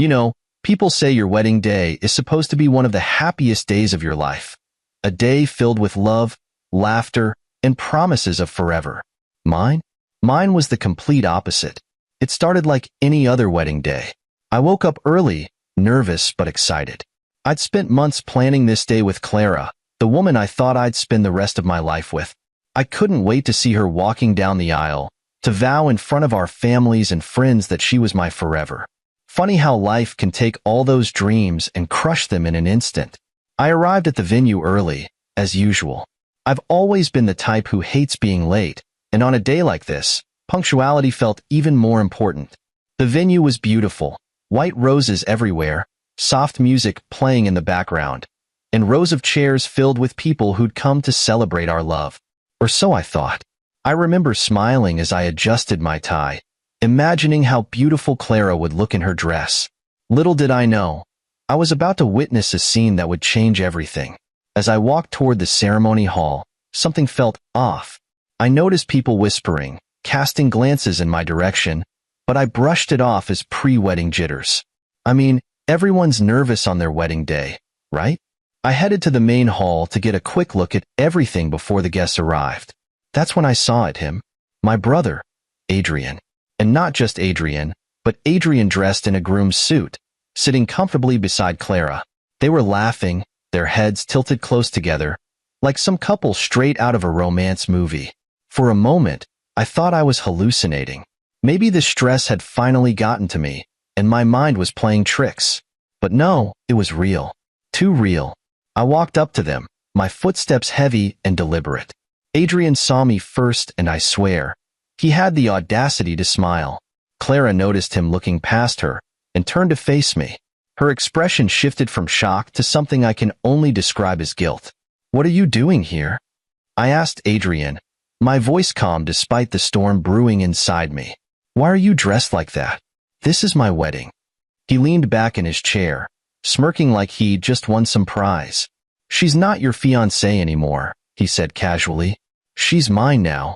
You know, people say your wedding day is supposed to be one of the happiest days of your life. A day filled with love, laughter, and promises of forever. Mine? Mine was the complete opposite. It started like any other wedding day. I woke up early, nervous but excited. I'd spent months planning this day with Clara, the woman I thought I'd spend the rest of my life with. I couldn't wait to see her walking down the aisle, to vow in front of our families and friends that she was my forever. Funny how life can take all those dreams and crush them in an instant. I arrived at the venue early, as usual. I've always been the type who hates being late, and on a day like this, punctuality felt even more important. The venue was beautiful, white roses everywhere, soft music playing in the background, and rows of chairs filled with people who'd come to celebrate our love. Or so I thought. I remember smiling as I adjusted my tie, imagining how beautiful Clara would look in her dress. Little did I know, I was about to witness a scene that would change everything. As I walked toward the ceremony hall, something felt off. I noticed people whispering, casting glances in my direction, but I brushed it off as pre-wedding jitters. I mean, everyone's nervous on their wedding day, right? I headed to the main hall to get a quick look at everything before the guests arrived. That's when I saw him, my brother, Adrian. And not just Adrian, but Adrian dressed in a groom's suit, sitting comfortably beside Clara. They were laughing, their heads tilted close together, like some couple straight out of a romance movie. For a moment, I thought I was hallucinating. Maybe the stress had finally gotten to me, and my mind was playing tricks. But no, it was real. Too real. I walked up to them, my footsteps heavy and deliberate. Adrian saw me first, and I swear, he had the audacity to smile. Clara noticed him looking past her and turned to face me. Her expression shifted from shock to something I can only describe as guilt. "What are you doing here?" I asked Adrian, my voice calm despite the storm brewing inside me. "Why are you dressed like that? This is my wedding." He leaned back in his chair, smirking like he'd just won some prize. "She's not your fiancée anymore," he said casually. "She's mine now."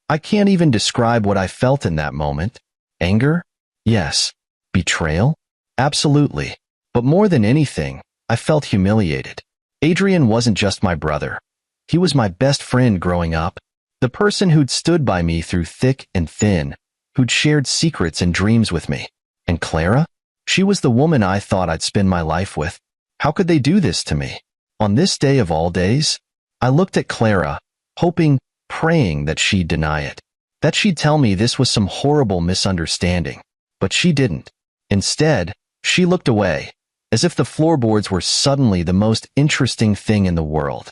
I can't even describe what I felt in that moment. Anger? Yes. Betrayal? Absolutely. But more than anything, I felt humiliated. Adrian wasn't just my brother. He was my best friend growing up, the person who'd stood by me through thick and thin, who'd shared secrets and dreams with me. And Clara? She was the woman I thought I'd spend my life with. How could they do this to me? On this day of all days? I looked at Clara, hoping, praying that she'd deny it, that she'd tell me this was some horrible misunderstanding. But she didn't. Instead, she looked away, as if the floorboards were suddenly the most interesting thing in the world.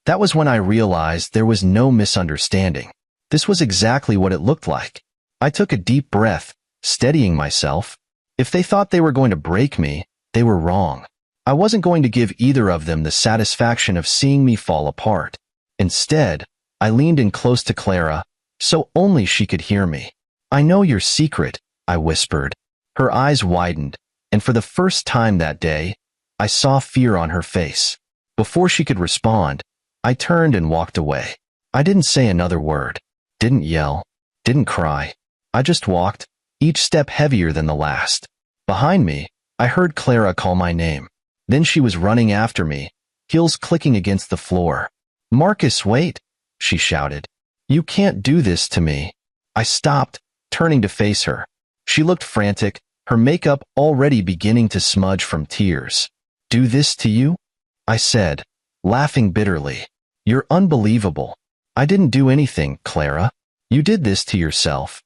That was when I realized there was no misunderstanding. This was exactly what it looked like. I took a deep breath, steadying myself. If they thought they were going to break me, they were wrong. I wasn't going to give either of them the satisfaction of seeing me fall apart. Instead, I leaned in close to Clara, so only she could hear me. "I know your secret," I whispered. Her eyes widened, and for the first time that day, I saw fear on her face. Before she could respond, I turned and walked away. I didn't say another word, didn't yell, didn't cry. I just walked, each step heavier than the last. Behind me, I heard Clara call my name. Then she was running after me, heels clicking against the floor. "Marcus, wait!" she shouted. "You can't do this to me." I stopped, turning to face her. She looked frantic, her makeup already beginning to smudge from tears. "Do this to you?" I said, laughing bitterly. "You're unbelievable." "I didn't do anything, Clara. You did this to yourself."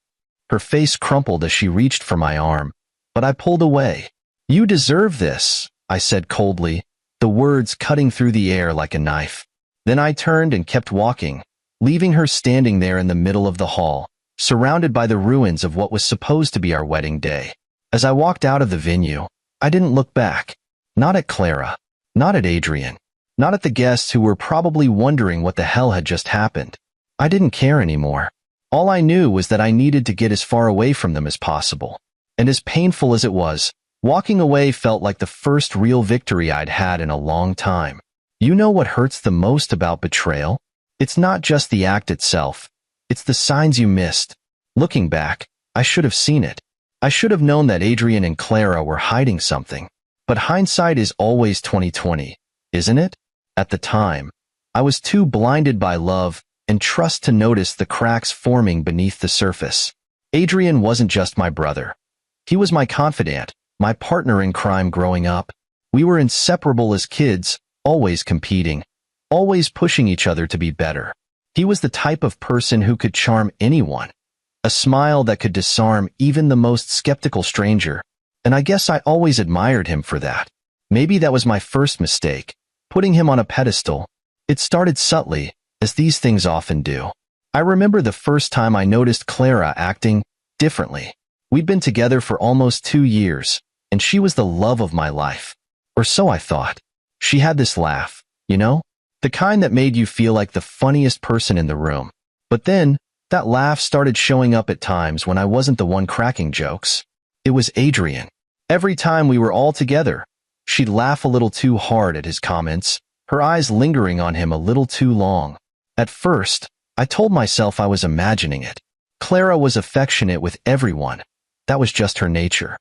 Her face crumpled as she reached for my arm, but I pulled away. "You deserve this," I said coldly, the words cutting through the air like a knife. Then I turned and kept walking, leaving her standing there in the middle of the hall, surrounded by the ruins of what was supposed to be our wedding day. As I walked out of the venue, I didn't look back. Not at Clara, not at Adrian, not at the guests who were probably wondering what the hell had just happened. I didn't care anymore. All I knew was that I needed to get as far away from them as possible. And as painful as it was, walking away felt like the first real victory I'd had in a long time. You know what hurts the most about betrayal? It's not just the act itself. It's the signs you missed. Looking back, I should have seen it. I should have known that Adrian and Clara were hiding something. But hindsight is always 20/20, isn't it? At the time, I was too blinded by love and trust to notice the cracks forming beneath the surface. Adrian wasn't just my brother. He was my confidant, my partner in crime growing up. We were inseparable as kids, always competing, always pushing each other to be better. He was the type of person who could charm anyone, a smile that could disarm even the most skeptical stranger, and I guess I always admired him for that. Maybe that was my first mistake, putting him on a pedestal. It started subtly, as these things often do. I remember the first time I noticed Clara acting differently. We'd been together for almost 2 years, and she was the love of my life. Or so I thought. She had this laugh, you know? The kind that made you feel like the funniest person in the room. But then, that laugh started showing up at times when I wasn't the one cracking jokes. It was Adrian. Every time we were all together, she'd laugh a little too hard at his comments, her eyes lingering on him a little too long. At first, I told myself I was imagining it. Clara was affectionate with everyone. That was just her nature.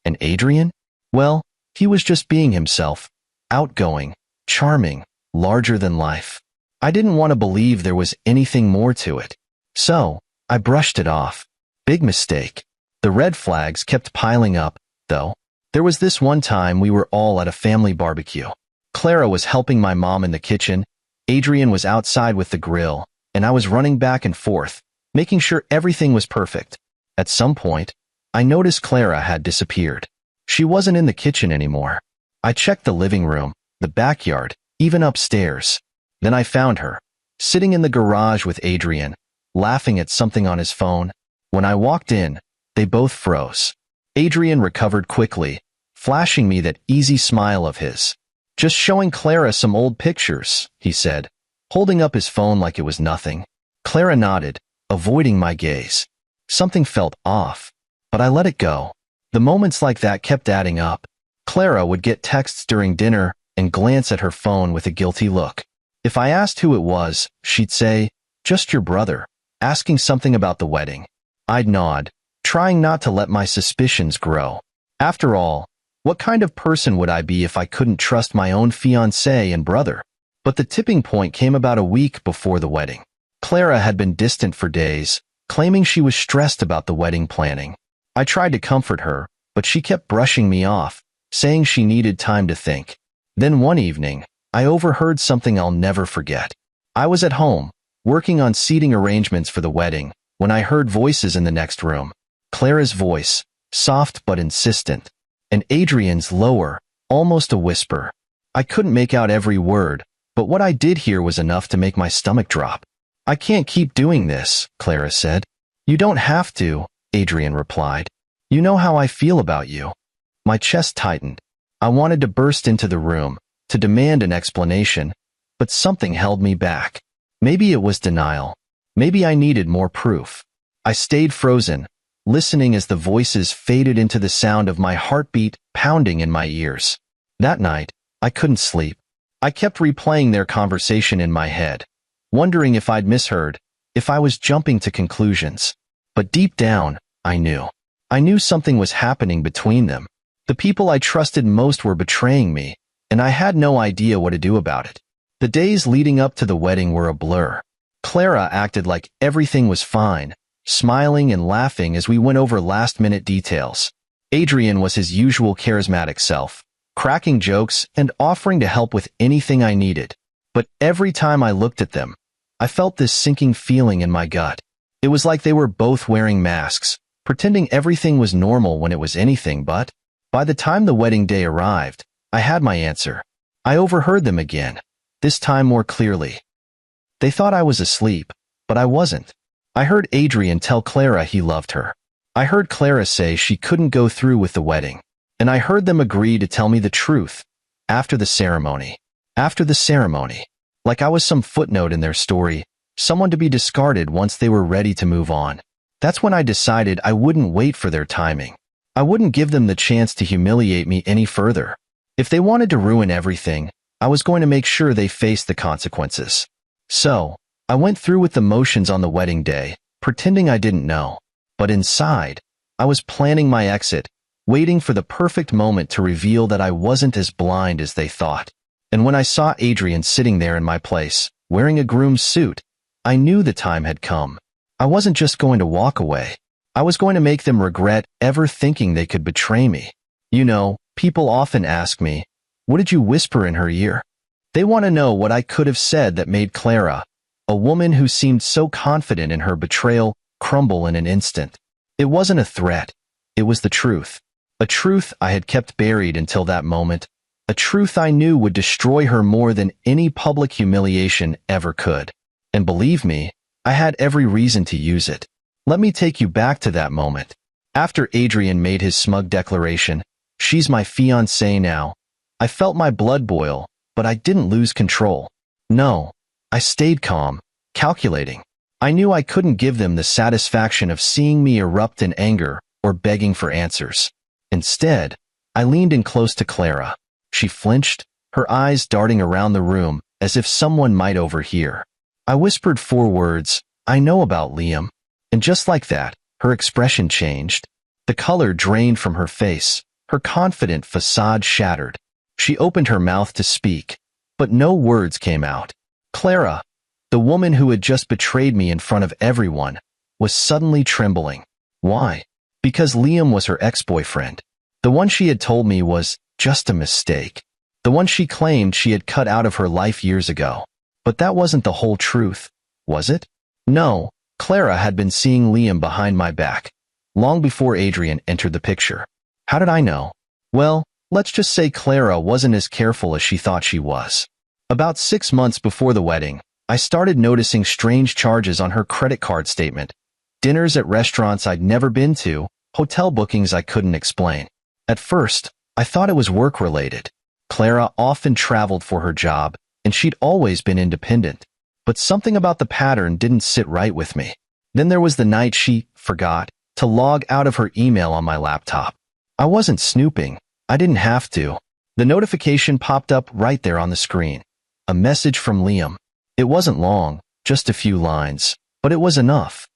And Adrian? Well, he was just being himself, outgoing, charming, larger than life. I didn't want to believe there was anything more to it. So, I brushed it off. Big mistake. The red flags kept piling up, though. There was this one time we were all at a family barbecue. Clara was helping my mom in the kitchen, Adrian was outside with the grill, and I was running back and forth, making sure everything was perfect. At some point, I noticed Clara had disappeared. She wasn't in the kitchen anymore. I checked the living room, the backyard, even upstairs. Then I found her, sitting in the garage with Adrian, laughing at something on his phone. When I walked in, they both froze. Adrian recovered quickly, flashing me that easy smile of his. "Just showing Clara some old pictures," he said, holding up his phone like it was nothing. Clara nodded, avoiding my gaze. Something felt off, but I let it go. The moments like that kept adding up. Clara would get texts during dinner and glance at her phone with a guilty look. If I asked who it was, she'd say, "Just your brother," asking something about the wedding. I'd nod, trying not to let my suspicions grow. After all, what kind of person would I be if I couldn't trust my own fiancé and brother? But the tipping point came about a week before the wedding. Clara had been distant for days, claiming she was stressed about the wedding planning. I tried to comfort her, but she kept brushing me off, saying she needed time to think. Then one evening, I overheard something I'll never forget. I was at home, working on seating arrangements for the wedding, when I heard voices in the next room. Clara's voice, soft but insistent, and Adrian's lower, almost a whisper. I couldn't make out every word, but what I did hear was enough to make my stomach drop. "I can't keep doing this," Clara said. "You don't have to," Adrian replied. "You know how I feel about you." My chest tightened. I wanted to burst into the room, to demand an explanation, but something held me back. Maybe it was denial. Maybe I needed more proof. I stayed frozen, listening as the voices faded into the sound of my heartbeat pounding in my ears. That night, I couldn't sleep. I kept replaying their conversation in my head, wondering if I'd misheard, if I was jumping to conclusions. But deep down, I knew. I knew something was happening between them. The people I trusted most were betraying me, and I had no idea what to do about it. The days leading up to the wedding were a blur. Clara acted like everything was fine, smiling and laughing as we went over last-minute details. Adrian was his usual charismatic self, cracking jokes and offering to help with anything I needed. But every time I looked at them, I felt this sinking feeling in my gut. It was like they were both wearing masks, pretending everything was normal when it was anything but. By the time the wedding day arrived, I had my answer. I overheard them again, this time more clearly. They thought I was asleep, but I wasn't. I heard Adrian tell Clara he loved her. I heard Clara say she couldn't go through with the wedding. And I heard them agree to tell me the truth. After the ceremony. After the ceremony. Like I was some footnote in their story, someone to be discarded once they were ready to move on. That's when I decided I wouldn't wait for their timing. I wouldn't give them the chance to humiliate me any further. If they wanted to ruin everything, I was going to make sure they faced the consequences. So, I went through with the motions on the wedding day, pretending I didn't know. But inside, I was planning my exit, waiting for the perfect moment to reveal that I wasn't as blind as they thought. And when I saw Adrian sitting there in my place, wearing a groom's suit, I knew the time had come. I wasn't just going to walk away. I was going to make them regret ever thinking they could betray me. You know, people often ask me, "What did you whisper in her ear?" They want to know what I could have said that made Clara, a woman who seemed so confident in her betrayal, crumble in an instant. It wasn't a threat. It was the truth. A truth I had kept buried until that moment. A truth I knew would destroy her more than any public humiliation ever could. And believe me, I had every reason to use it. Let me take you back to that moment. After Adrian made his smug declaration, "She's my fiancée now," I felt my blood boil, but I didn't lose control. No, I stayed calm, calculating. I knew I couldn't give them the satisfaction of seeing me erupt in anger or begging for answers. Instead, I leaned in close to Clara. She flinched, her eyes darting around the room as if someone might overhear. I whispered 4 words, "I know about Liam." And just like that, her expression changed. The color drained from her face, her confident facade shattered. She opened her mouth to speak, but no words came out. Clara, the woman who had just betrayed me in front of everyone, was suddenly trembling. Why? Because Liam was her ex-boyfriend. The one she had told me was just a mistake. The one she claimed she had cut out of her life years ago. But that wasn't the whole truth, was it? No, Clara had been seeing Liam behind my back, long before Adrian entered the picture. How did I know? Well, let's just say Clara wasn't as careful as she thought she was. About 6 months before the wedding, I started noticing strange charges on her credit card statement. Dinners at restaurants I'd never been to, hotel bookings I couldn't explain. At first, I thought it was work-related. Clara often traveled for her job, and she'd always been independent. But something about the pattern didn't sit right with me. Then there was the night she forgot to log out of her email on my laptop. I wasn't snooping. I didn't have to. The notification popped up right there on the screen. A message from Liam. It wasn't long, just a few lines, but it was enough.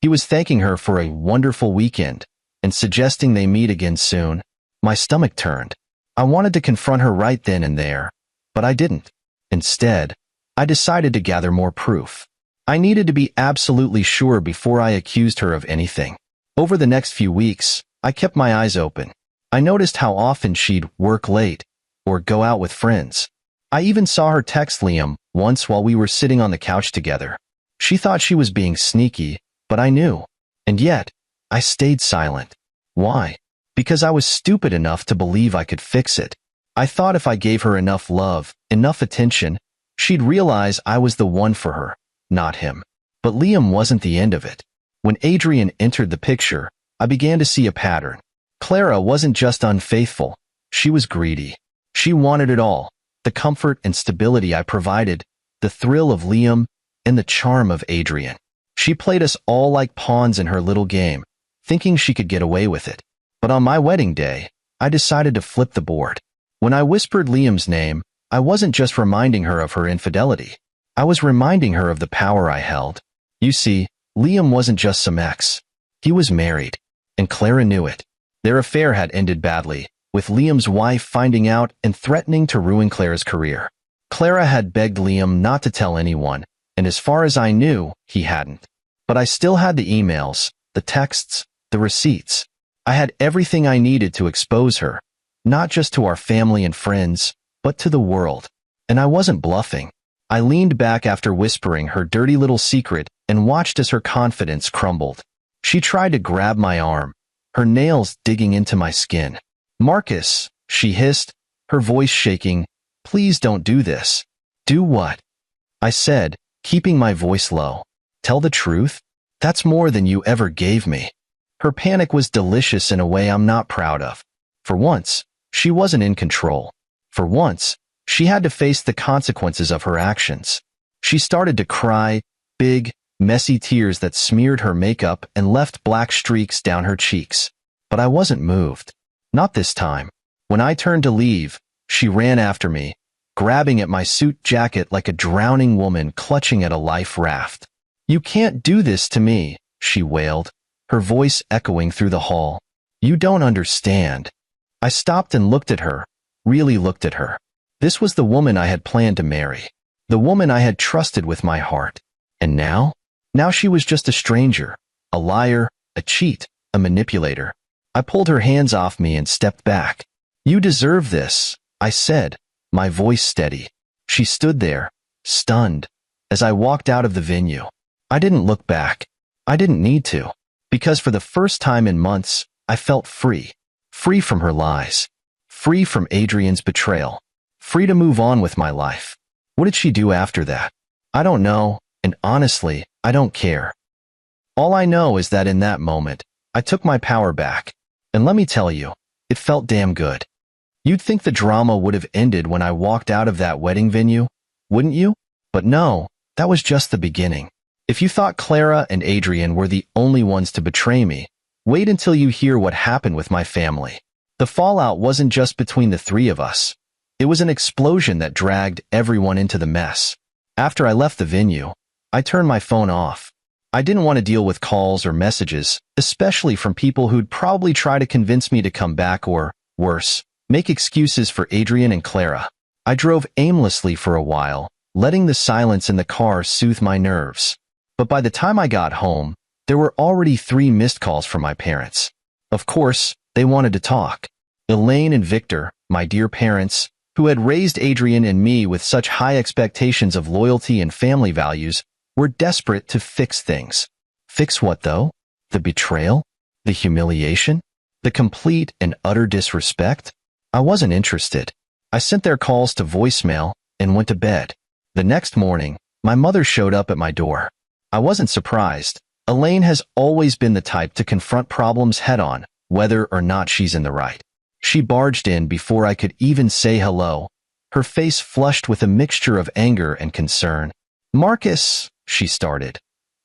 He was thanking her for a wonderful weekend and suggesting they meet again soon. My stomach turned. I wanted to confront her right then and there, but I didn't. Instead, I decided to gather more proof. I needed to be absolutely sure before I accused her of anything. Over the next few weeks, I kept my eyes open. I noticed how often she'd work late or go out with friends. I even saw her text Liam once while we were sitting on the couch together. She thought she was being sneaky, but I knew. And yet, I stayed silent. Why? Because I was stupid enough to believe I could fix it. I thought if I gave her enough love, enough attention, she'd realize I was the one for her, not him. But Liam wasn't the end of it. When Adrian entered the picture, I began to see a pattern. Clara wasn't just unfaithful, she was greedy. She wanted it all, the comfort and stability I provided, the thrill of Liam, and the charm of Adrian. She played us all like pawns in her little game, thinking she could get away with it. But on my wedding day, I decided to flip the board. When I whispered Liam's name, I wasn't just reminding her of her infidelity. I was reminding her of the power I held. You see, Liam wasn't just some ex. He was married, and Clara knew it. Their affair had ended badly, with Liam's wife finding out and threatening to ruin Clara's career. Clara had begged Liam not to tell anyone, and as far as I knew, he hadn't. But I still had the emails, the texts, the receipts. I had everything I needed to expose her, not just to our family and friends, but to the world. And I wasn't bluffing. I leaned back after whispering her dirty little secret and watched as her confidence crumbled. She tried to grab my arm, her nails digging into my skin. "Marcus," she hissed, her voice shaking, "please don't do this." "Do what?" I said, keeping my voice low. "Tell the truth? That's more than you ever gave me." Her panic was delicious in a way I'm not proud of. For once, she wasn't in control. For once, she had to face the consequences of her actions. She started to cry, big, messy tears that smeared her makeup and left black streaks down her cheeks. But I wasn't moved. Not this time. When I turned to leave, she ran after me, grabbing at my suit jacket like a drowning woman clutching at a life raft. "You can't do this to me," she wailed. her voice echoing through the hall. You don't understand. I stopped and looked at her, really looked at her. This was the woman I had planned to marry, the woman I had trusted with my heart. And now? Now she was just a stranger, a liar, a cheat, a manipulator. I pulled her hands off me and stepped back. You deserve this, I said, my voice steady. She stood there, stunned, as I walked out of the venue. I didn't look back. I didn't need to, because for the first time in months, I felt free. Free from her lies. Free from Adrian's betrayal. Free to move on with my life. What did she do after that? I don't know, and honestly, I don't care. All I know is that in that moment, I took my power back. And let me tell you, it felt damn good. You'd think the drama would have ended when I walked out of that wedding venue, wouldn't you? But no, that was just the beginning. If you thought Clara and Adrian were the only ones to betray me, wait until you hear what happened with my family. The fallout wasn't just between the three of us. It was an explosion that dragged everyone into the mess. After I left the venue, I turned my phone off. I didn't want to deal with calls or messages, especially from people who'd probably try to convince me to come back or, worse, make excuses for Adrian and Clara. I drove aimlessly for a while, letting the silence in the car soothe my nerves. But by the time I got home, there were already 3 missed calls from my parents. Of course, they wanted to talk. Elaine and Victor, my dear parents, who had raised Adrian and me with such high expectations of loyalty and family values, were desperate to fix things. Fix what, though? The betrayal? The humiliation? The complete and utter disrespect? I wasn't interested. I sent their calls to voicemail and went to bed. The next morning, my mother showed up at my door. I wasn't surprised. Elaine has always been the type to confront problems head-on, whether or not she's in the right. She barged in before I could even say hello, her face flushed with a mixture of anger and concern. Marcus, she started,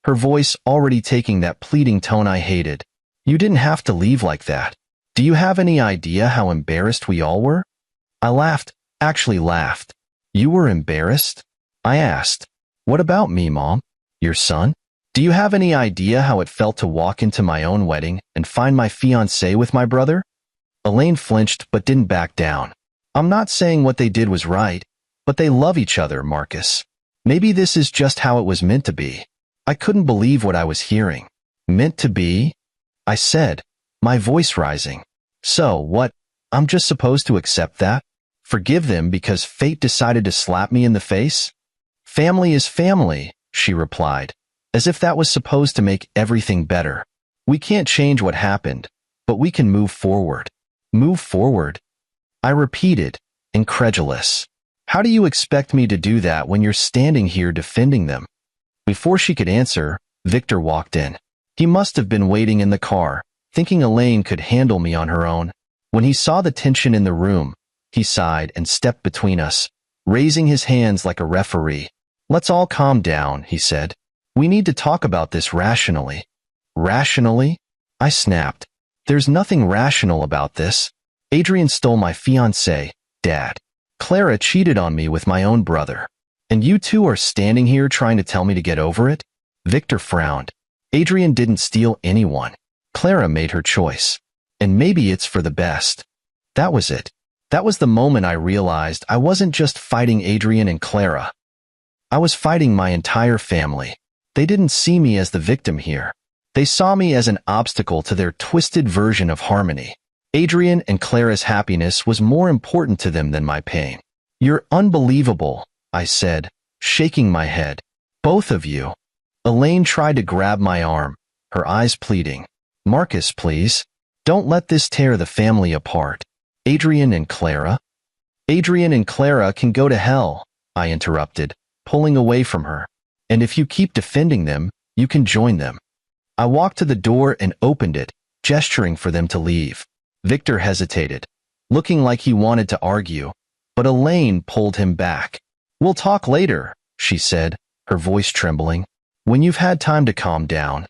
her voice already taking that pleading tone I hated. You didn't have to leave like that. Do you have any idea how embarrassed we all were? I laughed, actually laughed. You were embarrassed? I asked. What about me, Mom? Your son? Do you have any idea how it felt to walk into my own wedding and find my fiancée with my brother? Elaine flinched but didn't back down. I'm not saying what they did was right, but they love each other, Marcus. Maybe this is just how it was meant to be. I couldn't believe what I was hearing. Meant to be? I said, my voice rising. So, what? I'm just supposed to accept that? Forgive them because fate decided to slap me in the face? Family is family, she replied, as if that was supposed to make everything better. We can't change what happened, but we can move forward. Move forward? I repeated, incredulous. How do you expect me to do that when you're standing here defending them? Before she could answer, Victor walked in. He must have been waiting in the car, thinking Elaine could handle me on her own. When he saw the tension in the room, he sighed and stepped between us, raising his hands like a referee. Let's all calm down, he said. We need to talk about this rationally. Rationally? I snapped. There's nothing rational about this. Adrian stole my fiancée, Dad. Clara cheated on me with my own brother. And you two are standing here trying to tell me to get over it? Victor frowned. Adrian didn't steal anyone. Clara made her choice. And maybe it's for the best. That was it. That was the moment I realized I wasn't just fighting Adrian and Clara. I was fighting my entire family. They didn't see me as the victim here. They saw me as an obstacle to their twisted version of harmony. Adrian and Clara's happiness was more important to them than my pain. You're unbelievable, I said, shaking my head. Both of you. Elaine tried to grab my arm, her eyes pleading. Marcus, please. Don't let this tear the family apart. Adrian and Clara? Adrian and Clara can go to hell, I interrupted, pulling away from her. And if you keep defending them, you can join them. I walked to the door and opened it, gesturing for them to leave. Victor hesitated, looking like he wanted to argue, but Elaine pulled him back. We'll talk later, she said, her voice trembling. When you've had time to calm down.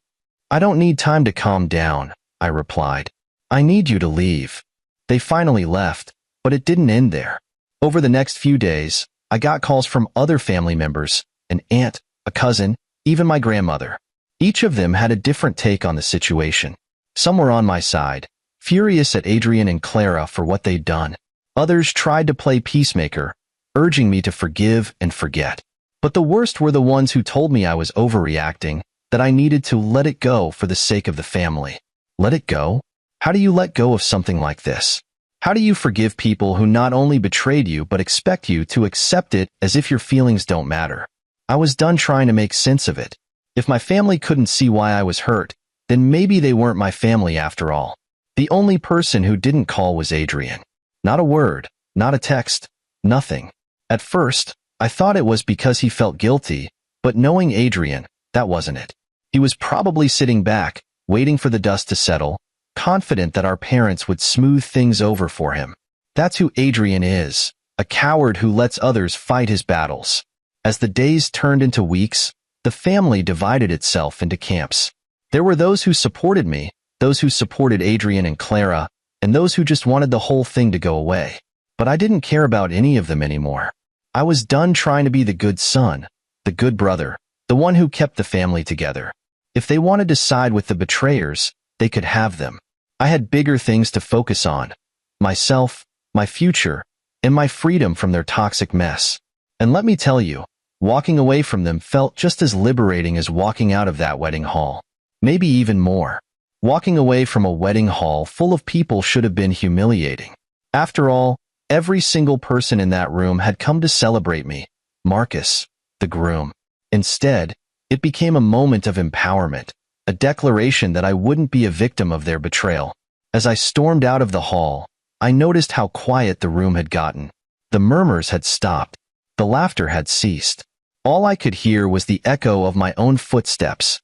I don't need time to calm down, I replied. I need you to leave. They finally left, but it didn't end there. Over the next few days, I got calls from other family members, an aunt, a cousin, even my grandmother. Each of them had a different take on the situation. Some were on my side, furious at Adrian and Clara for what they'd done. Others tried to play peacemaker, urging me to forgive and forget. But the worst were the ones who told me I was overreacting, that I needed to let it go for the sake of the family. Let it go? How do you let go of something like this? How do you forgive people who not only betrayed you but expect you to accept it as if your feelings don't matter? I was done trying to make sense of it. If my family couldn't see why I was hurt, then maybe they weren't my family after all. The only person who didn't call was Adrian. Not a word, not a text, nothing. At first, I thought it was because he felt guilty, but knowing Adrian, that wasn't it. He was probably sitting back, waiting for the dust to settle, confident that our parents would smooth things over for him. That's who Adrian is, a coward who lets others fight his battles. As the days turned into weeks, the family divided itself into camps. There were those who supported me, those who supported Adrian and Clara, and those who just wanted the whole thing to go away. But I didn't care about any of them anymore. I was done trying to be the good son, the good brother, the one who kept the family together. If they wanted to side with the betrayers, they could have them. I had bigger things to focus on: myself, my future, and my freedom from their toxic mess. And let me tell you, walking away from them felt just as liberating as walking out of that wedding hall. Maybe even more. Walking away from a wedding hall full of people should have been humiliating. After all, every single person in that room had come to celebrate me, Marcus, the groom. Instead, it became a moment of empowerment, a declaration that I wouldn't be a victim of their betrayal. As I stormed out of the hall, I noticed how quiet the room had gotten. The murmurs had stopped. The laughter had ceased. All I could hear was the echo of my own footsteps.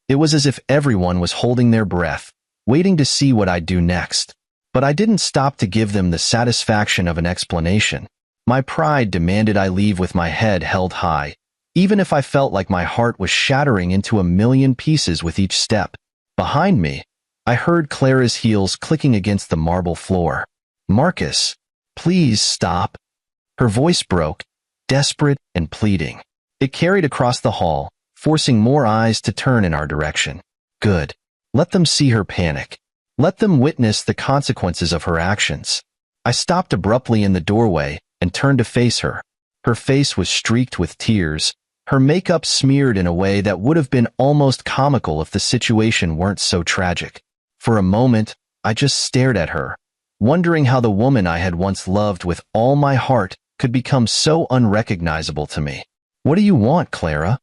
It was as if everyone was holding their breath, waiting to see what I'd do next. But I didn't stop to give them the satisfaction of an explanation. My pride demanded I leave with my head held high, even if I felt like my heart was shattering into a million pieces with each step. Behind me, I heard Clara's heels clicking against the marble floor. "Marcus, please stop." Her voice broke, desperate and pleading. It carried across the hall, forcing more eyes to turn in our direction. Good. Let them see her panic. Let them witness the consequences of her actions. I stopped abruptly in the doorway and turned to face her. Her face was streaked with tears, her makeup smeared in a way that would have been almost comical if the situation weren't so tragic. For a moment, I just stared at her, wondering how the woman I had once loved with all my heart could become so unrecognizable to me. "What do you want, Clara?"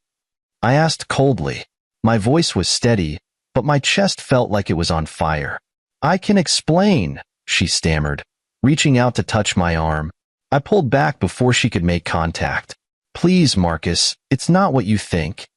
I asked coldly. My voice was steady, but my chest felt like it was on fire. "I can explain," she stammered, reaching out to touch my arm. I pulled back before she could make contact. "Please, Marcus, it's not what you think."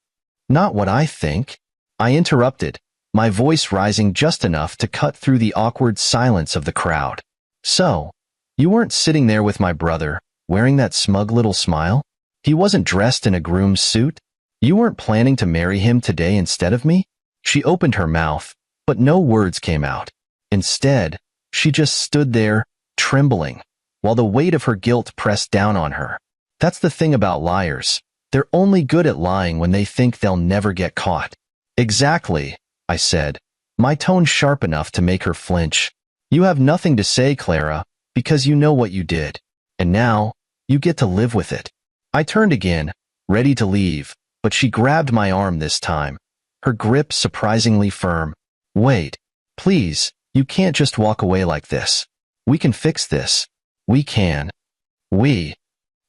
"Not what I think?" I interrupted, my voice rising just enough to cut through the awkward silence of the crowd. "So, you weren't sitting there with my brother, wearing that smug little smile? He wasn't dressed in a groom's suit? You weren't planning to marry him today instead of me?" She opened her mouth, but no words came out. Instead, she just stood there, trembling, while the weight of her guilt pressed down on her. That's the thing about liars. They're only good at lying when they think they'll never get caught. "Exactly," I said, my tone sharp enough to make her flinch. "You have nothing to say, Clara, because you know what you did. And now, you get to live with it." I turned again, ready to leave, but she grabbed my arm this time, her grip surprisingly firm. "Wait, please, you can't just walk away like this. We can fix this. We can." "We?"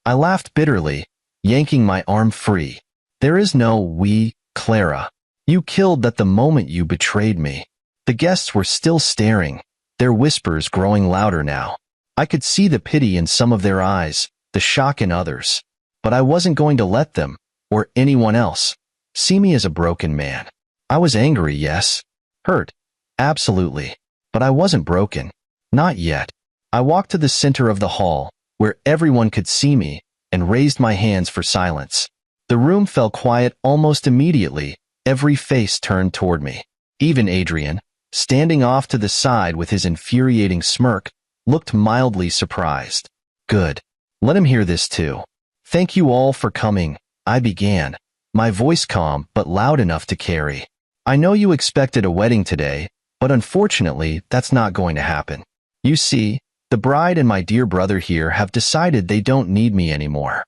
I laughed bitterly, yanking my arm free. "There is no we, Clara. You killed that the moment you betrayed me." The guests were still staring, their whispers growing louder now. I could see the pity in some of their eyes, the shock in others. But I wasn't going to let them, or anyone else, see me as a broken man. I was angry, yes. Hurt, absolutely. But I wasn't broken. Not yet. I walked to the center of the hall, where everyone could see me, and raised my hands for silence. The room fell quiet almost immediately, every face turned toward me. Even Adrian, standing off to the side with his infuriating smirk, looked mildly surprised. "Good. Let him hear this too." "Thank you all for coming," I began, my voice calm but loud enough to carry. I know you expected a wedding today, but unfortunately, that's not going to happen. You see, the bride and my dear brother here have decided they don't need me anymore.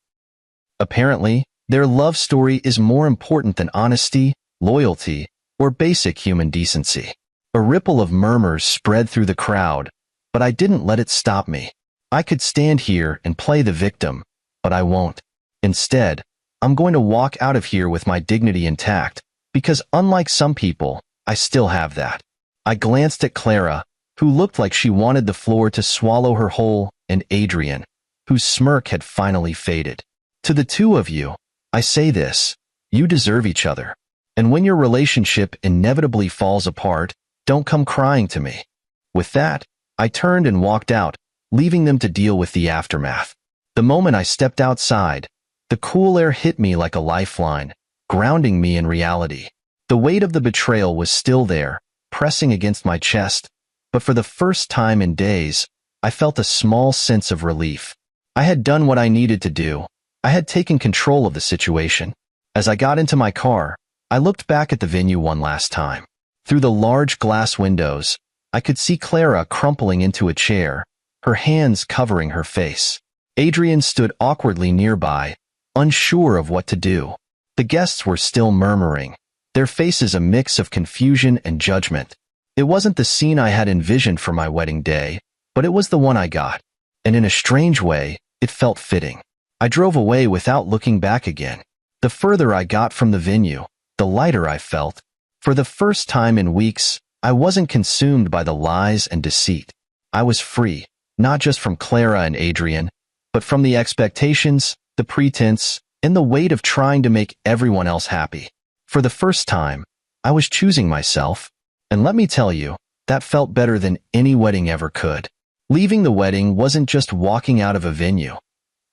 Apparently, their love story is more important than honesty, loyalty, or basic human decency. A ripple of murmurs spread through the crowd, but I didn't let it stop me. I could stand here and play the victim, but I won't. Instead, I'm going to walk out of here with my dignity intact, because unlike some people, I still have that. I glanced at Clara, who looked like she wanted the floor to swallow her whole, and Adrian, whose smirk had finally faded. To the two of you, I say this: you deserve each other. And when your relationship inevitably falls apart, don't come crying to me. With that, I turned and walked out, leaving them to deal with the aftermath. The moment I stepped outside, the cool air hit me like a lifeline, grounding me in reality. The weight of the betrayal was still there, pressing against my chest, but for the first time in days, I felt a small sense of relief. I had done what I needed to do. I had taken control of the situation. As I got into my car, I looked back at the venue one last time. Through the large glass windows, I could see Clara crumpling into a chair, her hands covering her face. Adrian stood awkwardly nearby, unsure of what to do. The guests were still murmuring, their faces a mix of confusion and judgment. It wasn't the scene I had envisioned for my wedding day, but it was the one I got, and in a strange way, it felt fitting. I drove away without looking back again. The further I got from the venue, the lighter I felt. For the first time in weeks, I wasn't consumed by the lies and deceit. I was free, not just from Clara and Adrian, but from the expectations, the pretense, and the weight of trying to make everyone else happy. For the first time, I was choosing myself, and let me tell you, that felt better than any wedding ever could. Leaving the wedding wasn't just walking out of a venue.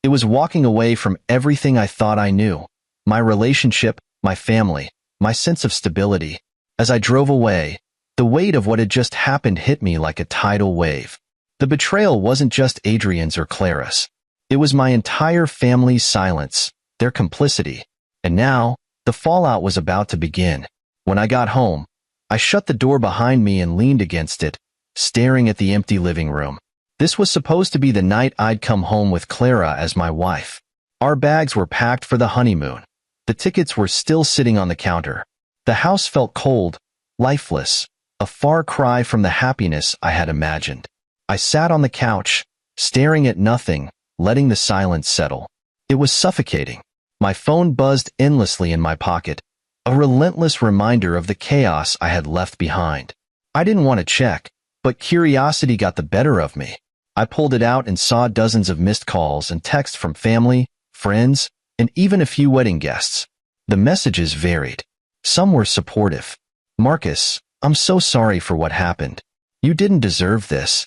It was walking away from everything I thought I knew: my relationship, my family, my sense of stability. As I drove away, the weight of what had just happened hit me like a tidal wave. The betrayal wasn't just Adrian's or Clara's. It was my entire family's silence, their complicity. And now, the fallout was about to begin. When I got home, I shut the door behind me and leaned against it, staring at the empty living room. This was supposed to be the night I'd come home with Clara as my wife. Our bags were packed for the honeymoon. The tickets were still sitting on the counter. The house felt cold, lifeless, a far cry from the happiness I had imagined. I sat on the couch, staring at nothing, letting the silence settle. It was suffocating. My phone buzzed endlessly in my pocket, a relentless reminder of the chaos I had left behind. I didn't want to check, but curiosity got the better of me. I pulled it out and saw dozens of missed calls and texts from family, friends, and even a few wedding guests. The messages varied. Some were supportive. "Marcus, I'm so sorry for what happened. You didn't deserve this.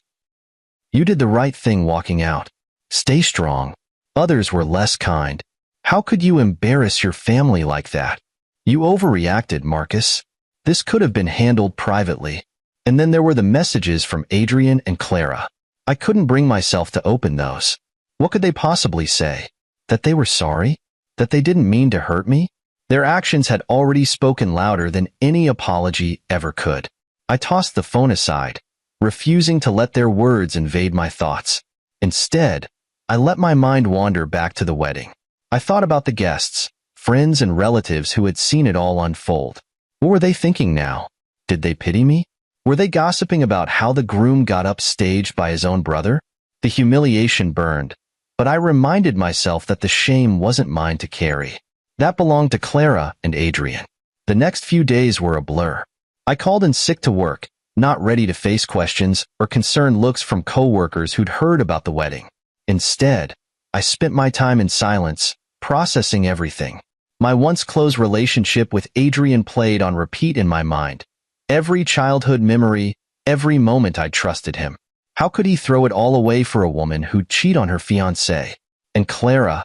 You did the right thing walking out. Stay strong." Others were less kind. "How could you embarrass your family like that? You overreacted, Marcus. This could have been handled privately." And then there were the messages from Adrian and Clara. I couldn't bring myself to open those. What could they possibly say? That they were sorry? That they didn't mean to hurt me? Their actions had already spoken louder than any apology ever could. I tossed the phone aside, refusing to let their words invade my thoughts. Instead, I let my mind wander back to the wedding. I thought about the guests, friends and relatives who had seen it all unfold. What were they thinking now? Did they pity me? Were they gossiping about how the groom got upstaged by his own brother? The humiliation burned, but I reminded myself that the shame wasn't mine to carry. That belonged to Clara and Adrian. The next few days were a blur. I called in sick to work, not ready to face questions or concerned looks from coworkers who'd heard about the wedding. Instead, I spent my time in silence, processing everything. My once close relationship with Adrian played on repeat in my mind. Every childhood memory, every moment I trusted him. How could he throw it all away for a woman who'd cheat on her fiancé? And Clara,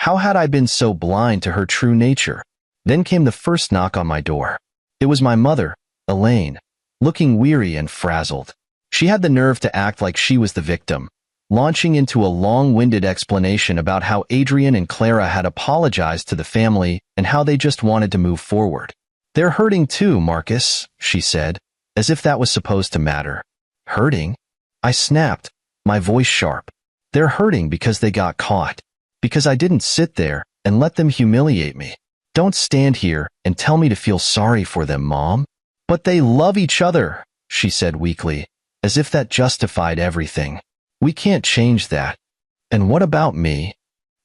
how had I been so blind to her true nature? Then came the first knock on my door. It was my mother, Elaine, looking weary and frazzled. She had the nerve to act like she was the victim, launching into a long-winded explanation about how Adrian and Clara had apologized to the family and how they just wanted to move forward. "They're hurting too, Marcus," she said, as if that was supposed to matter. "Hurting?" I snapped, my voice sharp. "They're hurting because they got caught. Because I didn't sit there and let them humiliate me. Don't stand here and tell me to feel sorry for them, Mom." "But they love each other," she said weakly, as if that justified everything. "We can't change that." "And what about me?"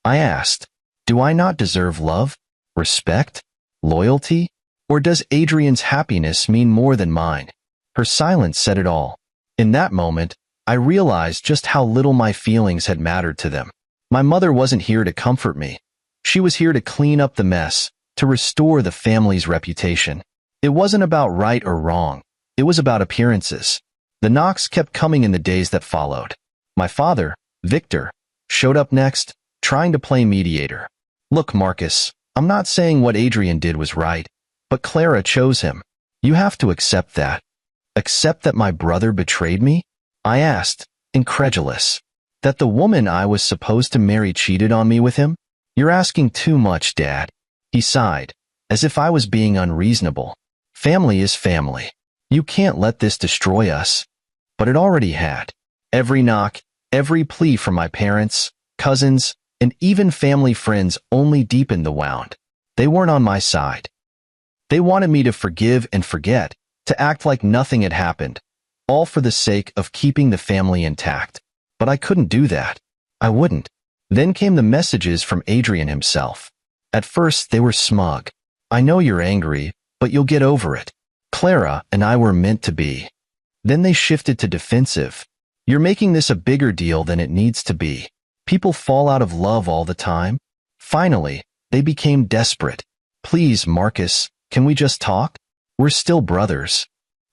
I asked. "Do I not deserve love, respect, loyalty? Or does Adrian's happiness mean more than mine?" Her silence said it all. In that moment, I realized just how little my feelings had mattered to them. My mother wasn't here to comfort me. She was here to clean up the mess, to restore the family's reputation. It wasn't about right or wrong. It was about appearances. The knocks kept coming in the days that followed. My father, Victor, showed up next, trying to play mediator. "Look, Marcus, I'm not saying what Adrian did was right, but Clara chose him. You have to accept that." "Accept that my brother betrayed me?" I asked, incredulous. "That the woman I was supposed to marry cheated on me with him? You're asking too much, Dad." He sighed, as if I was being unreasonable. "Family is family. You can't let this destroy us." But it already had. Every knock, every plea from my parents, cousins, and even family friends only deepened the wound. They weren't on my side. They wanted me to forgive and forget, to act like nothing had happened, all for the sake of keeping the family intact. But I couldn't do that. I wouldn't. Then came the messages from Adrian himself. At first, they were smug. "I know you're angry, but you'll get over it. Clara and I were meant to be." Then they shifted to defensive. "You're making this a bigger deal than it needs to be. People fall out of love all the time." Finally, they became desperate. "Please, Marcus, can we just talk? We're still brothers."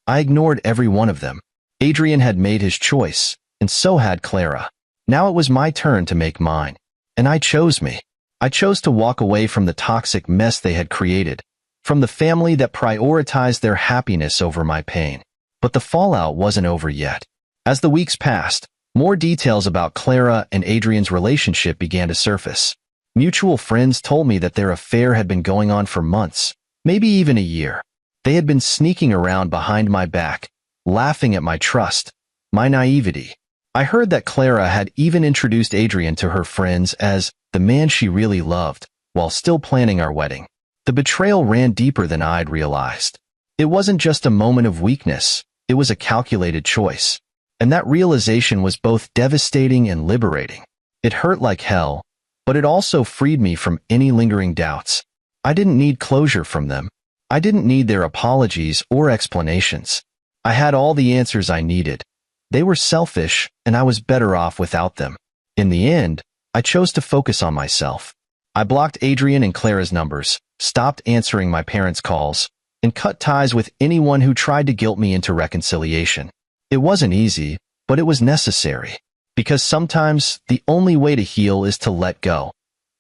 I ignored every one of them. Adrian had made his choice, and so had Clara. Now it was my turn to make mine. And I chose me. I chose to walk away from the toxic mess they had created, from the family that prioritized their happiness over my pain. But the fallout wasn't over yet. As the weeks passed, more details about Clara and Adrian's relationship began to surface. Mutual friends told me that their affair had been going on for months, maybe even a year. They had been sneaking around behind my back, laughing at my trust, my naivety. I heard that Clara had even introduced Adrian to her friends as the man she really loved, while still planning our wedding. The betrayal ran deeper than I'd realized. It wasn't just a moment of weakness, it was a calculated choice. And that realization was both devastating and liberating. It hurt like hell, but it also freed me from any lingering doubts. I didn't need closure from them. I didn't need their apologies or explanations. I had all the answers I needed. They were selfish, and I was better off without them. In the end, I chose to focus on myself. I blocked Adrian and Clara's numbers, stopped answering my parents' calls, and cut ties with anyone who tried to guilt me into reconciliation. It wasn't easy, but it was necessary. Because sometimes the only way to heal is to let go,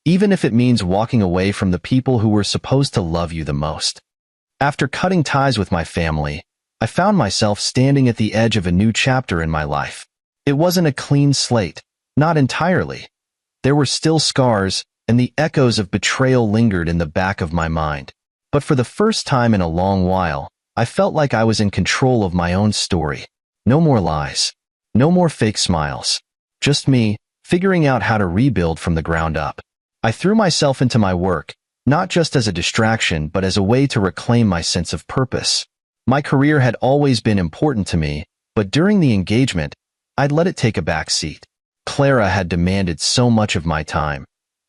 even if it means walking away from the people who were supposed to love you the most. After cutting ties with my family, I found myself standing at the edge of a new chapter in my life. It wasn't a clean slate, not entirely. There were still scars, and the echoes of betrayal lingered in the back of my mind. But for the first time in a long while, I felt like I was in control of my own story. No more lies. No more fake smiles. Just me, figuring out how to rebuild from the ground up. I threw myself into my work, not just as a distraction but as a way to reclaim my sense of purpose. My career had always been important to me, but during the engagement, I'd let it take a back seat. Clara had demanded so much of my time,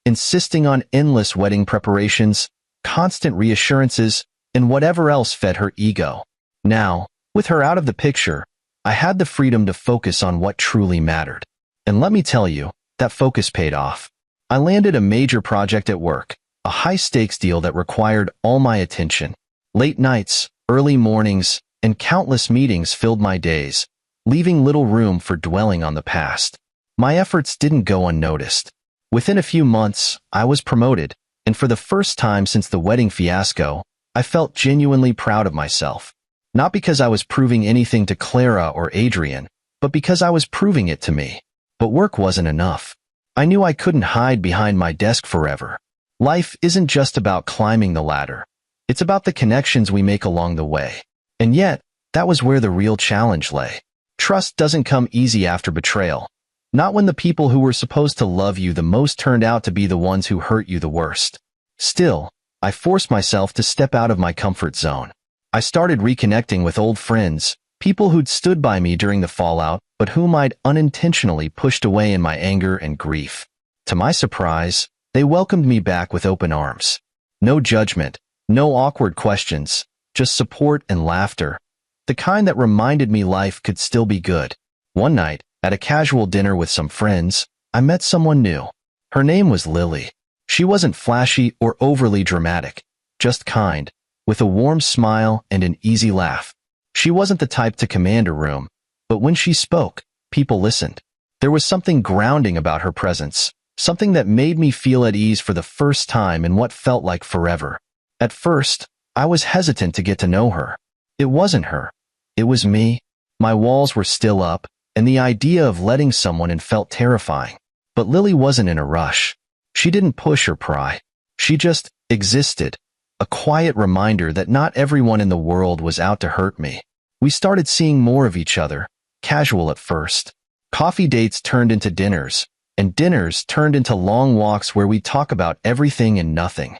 insisting on endless wedding preparations, constant reassurances, and whatever else fed her ego. Now, with her out of the picture, I had the freedom to focus on what truly mattered. And let me tell you, that focus paid off. I landed a major project at work, a high-stakes deal that required all my attention. Late nights, early mornings, and countless meetings filled my days, leaving little room for dwelling on the past. My efforts didn't go unnoticed. Within a few months, I was promoted, and for the first time since the wedding fiasco, I felt genuinely proud of myself. Not because I was proving anything to Clara or Adrian, but because I was proving it to me. But work wasn't enough. I knew I couldn't hide behind my desk forever. Life isn't just about climbing the ladder. It's about the connections we make along the way. And yet, that was where the real challenge lay. Trust doesn't come easy after betrayal. Not when the people who were supposed to love you the most turned out to be the ones who hurt you the worst. Still, I forced myself to step out of my comfort zone. I started reconnecting with old friends, people who'd stood by me during the fallout, but whom I'd unintentionally pushed away in my anger and grief. To my surprise, they welcomed me back with open arms. No judgment, no awkward questions, just support and laughter, the kind that reminded me life could still be good. One night, at a casual dinner with some friends, I met someone new. Her name was Lily. She wasn't flashy or overly dramatic, just kind, with a warm smile and an easy laugh. She wasn't the type to command a room, but when she spoke, people listened. There was something grounding about her presence, something that made me feel at ease for the first time in what felt like forever. At first, I was hesitant to get to know her. It wasn't her. It was me. My walls were still up, and the idea of letting someone in felt terrifying. But Lily wasn't in a rush. She didn't push or pry. She just existed, a quiet reminder that not everyone in the world was out to hurt me. We started seeing more of each other, casual at first. Coffee dates turned into dinners, and dinners turned into long walks where we'd talk about everything and nothing.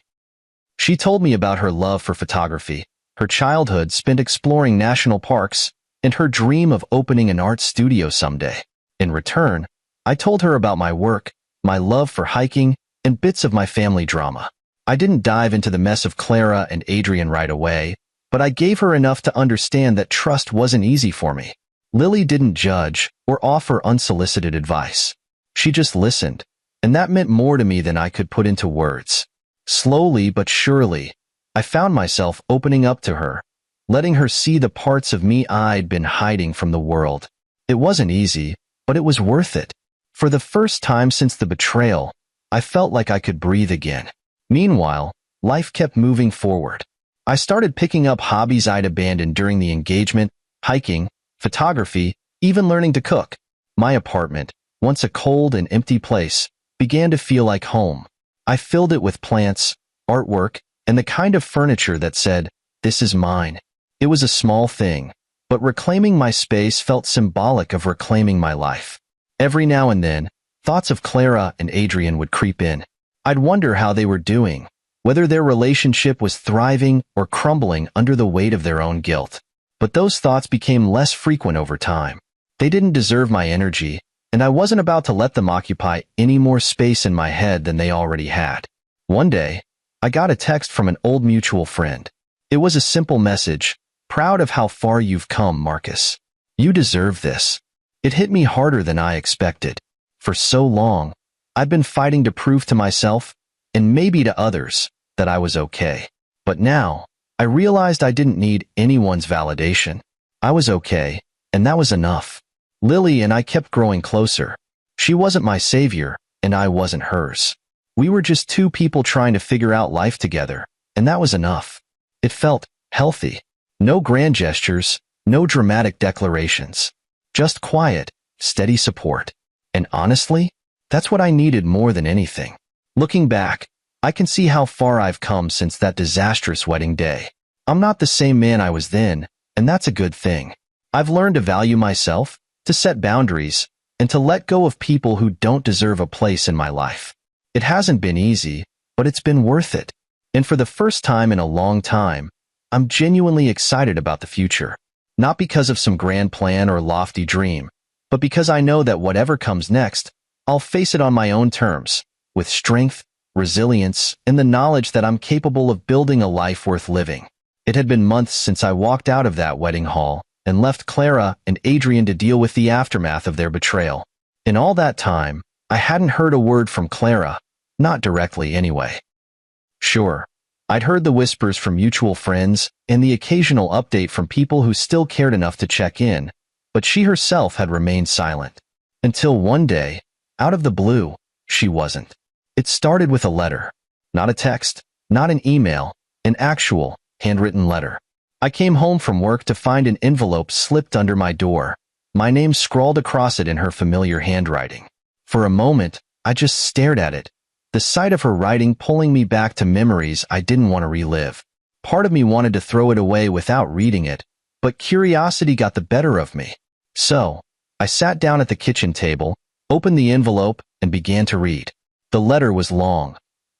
She told me about her love for photography, her childhood spent exploring national parks, and her dream of opening an art studio someday. In return, I told her about my work, my love for hiking, and bits of my family drama. I didn't dive into the mess of Clara and Adrian right away, but I gave her enough to understand that trust wasn't easy for me. Lily didn't judge or offer unsolicited advice. She just listened, and that meant more to me than I could put into words. Slowly but surely, I found myself opening up to her, letting her see the parts of me I'd been hiding from the world. It wasn't easy, but it was worth it. For the first time since the betrayal, I felt like I could breathe again. Meanwhile, life kept moving forward. I started picking up hobbies I'd abandoned during the engagement, hiking, photography, even learning to cook. My apartment, once a cold and empty place, began to feel like home. I filled it with plants, artwork, and the kind of furniture that said, "This is mine." It was a small thing, but reclaiming my space felt symbolic of reclaiming my life. Every now and then, thoughts of Clara and Adrian would creep in. I'd wonder how they were doing, whether their relationship was thriving or crumbling under the weight of their own guilt. But those thoughts became less frequent over time. They didn't deserve my energy, and I wasn't about to let them occupy any more space in my head than they already had. One day, I got a text from an old mutual friend. It was a simple message, "Proud of how far you've come, Marcus. You deserve this." It hit me harder than I expected. For so long, I'd been fighting to prove to myself, and maybe to others, that I was okay. But now, I realized I didn't need anyone's validation. I was okay, and that was enough. Lily and I kept growing closer. She wasn't my savior, and I wasn't hers. We were just two people trying to figure out life together, and that was enough. It felt healthy. No grand gestures, no dramatic declarations. Just quiet, steady support. And honestly, that's what I needed more than anything. Looking back, I can see how far I've come since that disastrous wedding day. I'm not the same man I was then, and that's a good thing. I've learned to value myself, to set boundaries, and to let go of people who don't deserve a place in my life. It hasn't been easy, but it's been worth it. And for the first time in a long time, I'm genuinely excited about the future. Not because of some grand plan or lofty dream, but because I know that whatever comes next, I'll face it on my own terms, with strength, resilience, and the knowledge that I'm capable of building a life worth living. It had been months since I walked out of that wedding hall and left Clara and Adrian to deal with the aftermath of their betrayal. In all that time, I hadn't heard a word from Clara, not directly anyway. Sure, I'd heard the whispers from mutual friends and the occasional update from people who still cared enough to check in, but she herself had remained silent. Until one day, out of the blue, she wasn't. It started with a letter. Not a text, not an email, an actual, handwritten letter. I came home from work to find an envelope slipped under my door, my name scrawled across it in her familiar handwriting. For a moment, I just stared at it, the sight of her writing pulling me back to memories I didn't want to relive. Part of me wanted to throw it away without reading it, but curiosity got the better of me. So, I sat down at the kitchen table, opened the envelope, and began to read. The letter was long.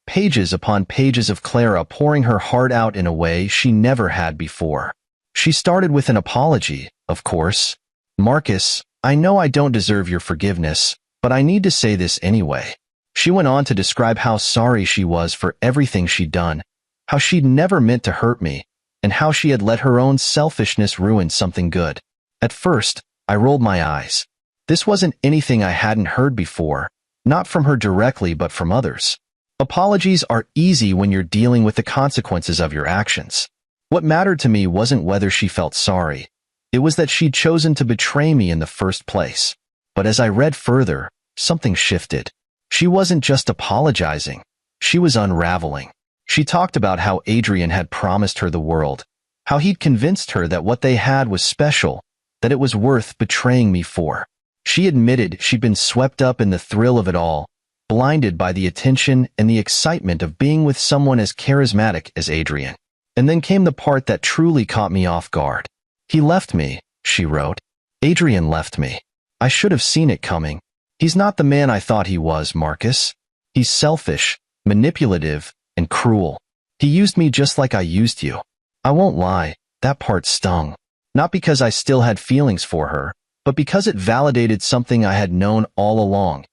Pages upon pages of Clara pouring her heart out in a way she never had before. She started with an apology, of course. "Marcus, I know I don't deserve your forgiveness, but I need to say this anyway." She went on to describe how sorry she was for everything she'd done, how she'd never meant to hurt me, and how she had let her own selfishness ruin something good. At first, I rolled my eyes. This wasn't anything I hadn't heard before, not from her directly but from others. Apologies are easy when you're dealing with the consequences of your actions. What mattered to me wasn't whether she felt sorry. It was that she'd chosen to betray me in the first place. But as I read further, something shifted. She wasn't just apologizing. She was unraveling. She talked about how Adrian had promised her the world, how he'd convinced her that what they had was special, that it was worth betraying me for. She admitted she'd been swept up in the thrill of it all, blinded by the attention and the excitement of being with someone as charismatic as Adrian. And then came the part that truly caught me off guard. "He left me," she wrote. "Adrian left me. I should have seen it coming. He's not the man I thought he was, Marcus. He's selfish, manipulative, and cruel. He used me just like I used you." I won't lie, that part stung. Not because I still had feelings for her, but because it validated something I had known all along.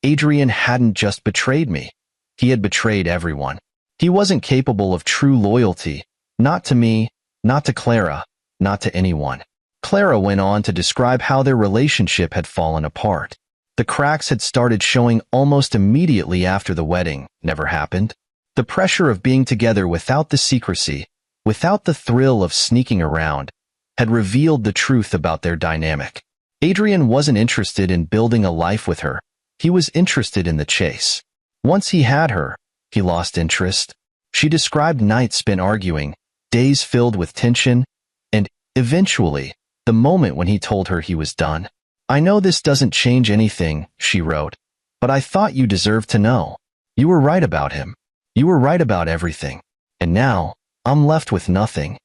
Adrian hadn't just betrayed me. He had betrayed everyone. He wasn't capable of true loyalty, not to me, not to Clara, not to anyone. Clara went on to describe how their relationship had fallen apart. The cracks had started showing almost immediately after the wedding never happened. The pressure of being together without the secrecy, without the thrill of sneaking around, had revealed the truth about their dynamic. Adrian wasn't interested in building a life with her. He was interested in the chase. Once he had her, he lost interest. She described nights spent arguing, days filled with tension, and, eventually, the moment when he told her he was done. "I know this doesn't change anything," she wrote, "but I thought you deserved to know. You were right about him. You were right about everything. And now, I'm left with nothing."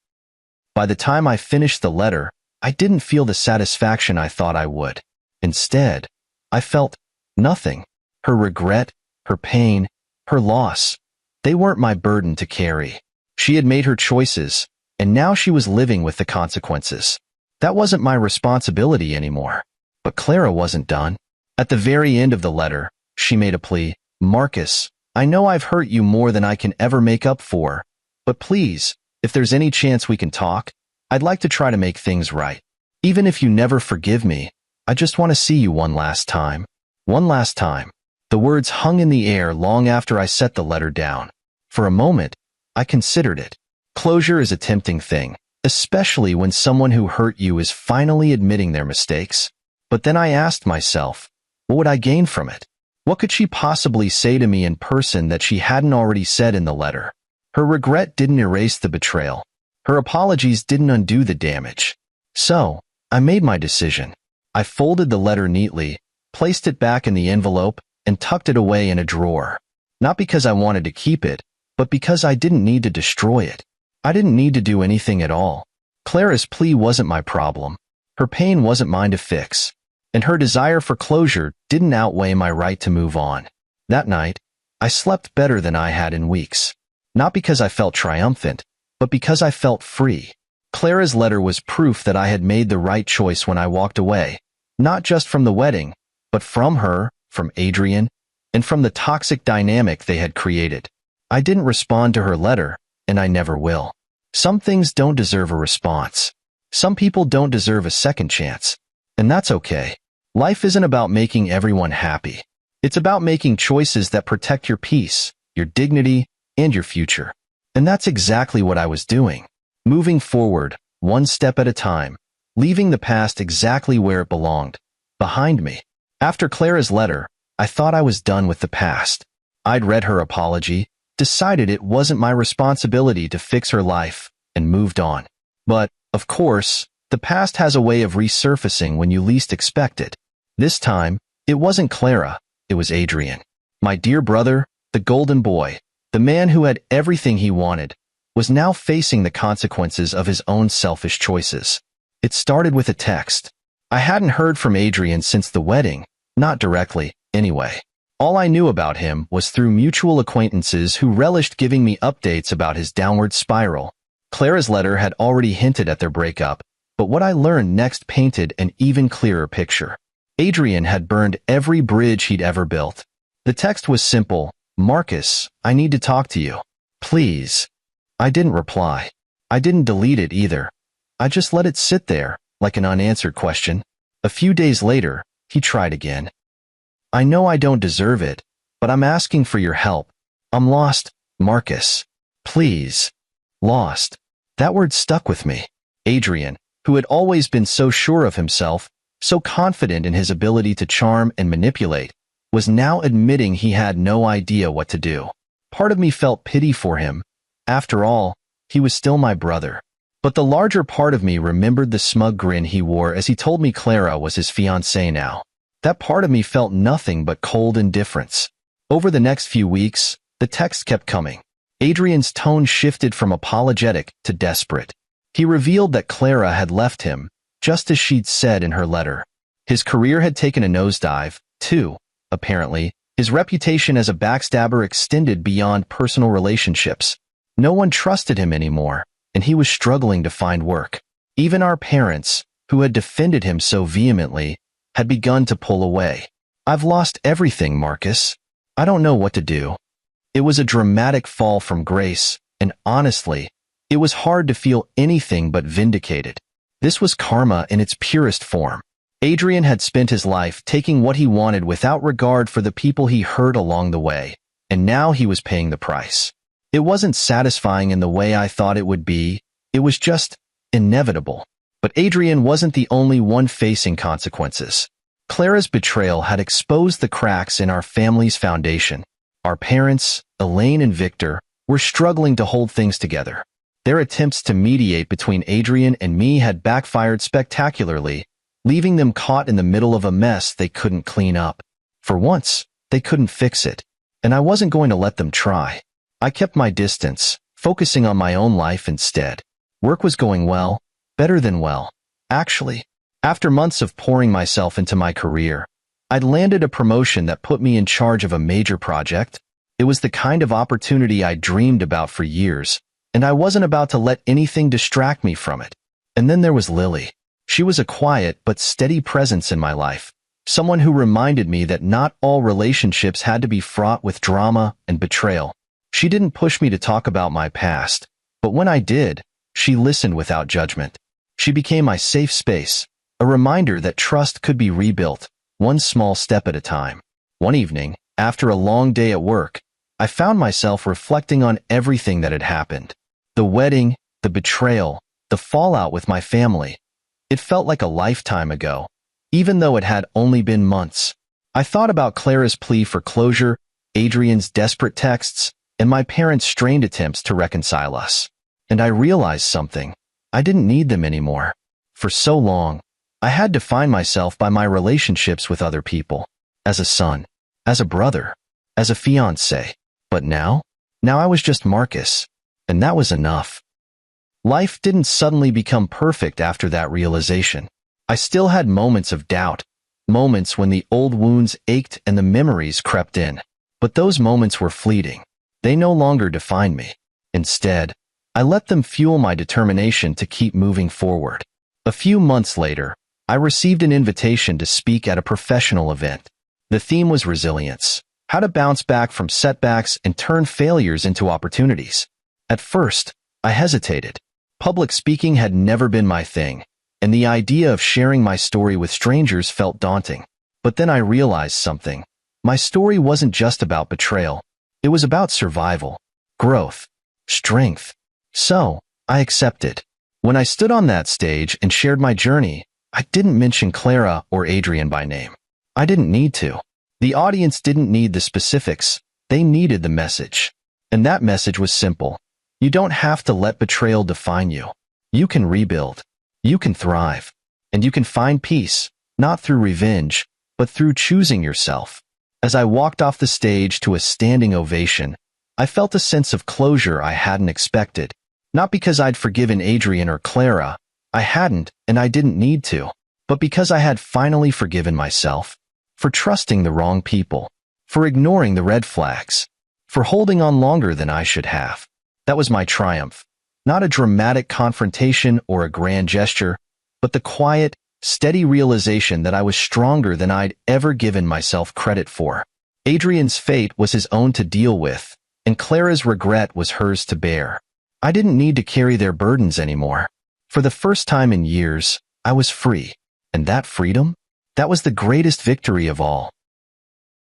By the time I finished the letter, I didn't feel the satisfaction I thought I would. Instead, I felt nothing. Her regret, her pain, her loss, they weren't my burden to carry. She had made her choices, and now she was living with the consequences. That wasn't my responsibility anymore. But Clara wasn't done. At the very end of the letter, she made a plea. "Marcus, I know I've hurt you more than I can ever make up for, but please, if there's any chance we can talk, I'd like to try to make things right. Even if you never forgive me, I just want to see you one last time. One last time." The words hung in the air long after I set the letter down. For a moment, I considered it. Closure is a tempting thing, especially when someone who hurt you is finally admitting their mistakes. But then I asked myself, what would I gain from it? What could she possibly say to me in person that she hadn't already said in the letter? Her regret didn't erase the betrayal. Her apologies didn't undo the damage. So, I made my decision. I folded the letter neatly, placed it back in the envelope, and tucked it away in a drawer. Not because I wanted to keep it, but because I didn't need to destroy it. I didn't need to do anything at all. Clara's plea wasn't my problem. Her pain wasn't mine to fix. And her desire for closure didn't outweigh my right to move on. That night, I slept better than I had in weeks. Not because I felt triumphant, but because I felt free. Clara's letter was proof that I had made the right choice when I walked away, not just from the wedding, but from her, from Adrian, and from the toxic dynamic they had created. I didn't respond to her letter, and I never will. Some things don't deserve a response. Some people don't deserve a second chance. And that's okay. Life isn't about making everyone happy. It's about making choices that protect your peace, your dignity, and your future. And that's exactly what I was doing. Moving forward, one step at a time, leaving the past exactly where it belonged, behind me. After Clara's letter, I thought I was done with the past. I'd read her apology, decided it wasn't my responsibility to fix her life, and moved on. But, of course, The past has a way of resurfacing when you least expect it. This time, it wasn't Clara, it was Adrian. My dear brother, the golden boy, the man who had everything he wanted, was now facing the consequences of his own selfish choices. It started with a text. I hadn't heard from Adrian since the wedding, not directly, anyway. All I knew about him was through mutual acquaintances who relished giving me updates about his downward spiral. Clara's letter had already hinted at their breakup, but what I learned next painted an even clearer picture. Adrian had burned every bridge he'd ever built. The text was simple: Marcus, I need to talk to you. Please. I didn't reply. I didn't delete it either. I just let it sit there, like an unanswered question. A few days later, he tried again. I know I don't deserve it, but I'm asking for your help. I'm lost, Marcus. Please. Lost. That word stuck with me. Adrian, who had always been so sure of himself, so confident in his ability to charm and manipulate, was now admitting he had no idea what to do. Part of me felt pity for him. After all, he was still my brother. But the larger part of me remembered the smug grin he wore as he told me Clara was his fiancée now. That part of me felt nothing but cold indifference. Over the next few weeks, the text kept coming. Adrian's tone shifted from apologetic to desperate. He revealed that Clara had left him, just as she'd said in her letter. His career had taken a nosedive, too, apparently. His reputation as a backstabber extended beyond personal relationships. No one trusted him anymore, and he was struggling to find work. Even our parents, who had defended him so vehemently, had begun to pull away. I've lost everything, Marcus. I don't know what to do. It was a dramatic fall from grace, and honestly, it was hard to feel anything but vindicated. This was karma in its purest form. Adrian had spent his life taking what he wanted without regard for the people he hurt along the way, and now he was paying the price. It wasn't satisfying in the way I thought it would be, it was just inevitable. But Adrian wasn't the only one facing consequences. Clara's betrayal had exposed the cracks in our family's foundation. Our parents, Elaine and Victor, were struggling to hold things together. Their attempts to mediate between Adrian and me had backfired spectacularly, leaving them caught in the middle of a mess they couldn't clean up. For once, they couldn't fix it, and I wasn't going to let them try. I kept my distance, focusing on my own life instead. Work was going well, better than well. Actually, after months of pouring myself into my career, I'd landed a promotion that put me in charge of a major project. It was the kind of opportunity I dreamed about for years, and I wasn't about to let anything distract me from it. And then there was Lily. She was a quiet but steady presence in my life, someone who reminded me that not all relationships had to be fraught with drama and betrayal. She didn't push me to talk about my past, but when I did, she listened without judgment. She became my safe space, a reminder that trust could be rebuilt, one small step at a time. One evening, after a long day at work, I found myself reflecting on everything that had happened. The wedding, the betrayal, the fallout with my family. It felt like a lifetime ago, even though it had only been months. I thought about Clara's plea for closure, Adrian's desperate texts, and my parents' strained attempts to reconcile us. And I realized something. I didn't need them anymore. For so long, I had defined myself by my relationships with other people. As a son, as a brother, as a fiancé. But now I was just Marcus. And that was enough. Life didn't suddenly become perfect after that realization. I still had moments of doubt, moments when the old wounds ached and the memories crept in. But those moments were fleeting. They no longer defined me. Instead, I let them fuel my determination to keep moving forward. A few months later, I received an invitation to speak at a professional event. The theme was resilience, how to bounce back from setbacks and turn failures into opportunities. At first, I hesitated. Public speaking had never been my thing, and the idea of sharing my story with strangers felt daunting. But then I realized something. My story wasn't just about betrayal. It was about survival, growth, strength. So, I accepted. When I stood on that stage and shared my journey, I didn't mention Clara or Adrian by name. I didn't need to. The audience didn't need the specifics. They needed the message. And that message was simple. You don't have to let betrayal define you. You can rebuild. You can thrive. And you can find peace, not through revenge, but through choosing yourself. As I walked off the stage to a standing ovation, I felt a sense of closure I hadn't expected. Not because I'd forgiven Adrian or Clara, I hadn't and I didn't need to, but because I had finally forgiven myself. For trusting the wrong people. For ignoring the red flags. For holding on longer than I should have. That was my triumph. Not a dramatic confrontation or a grand gesture, but the quiet, steady realization that I was stronger than I'd ever given myself credit for. Adrian's fate was his own to deal with, and Clara's regret was hers to bear. I didn't need to carry their burdens anymore. For the first time in years, I was free. And that freedom? That was the greatest victory of all.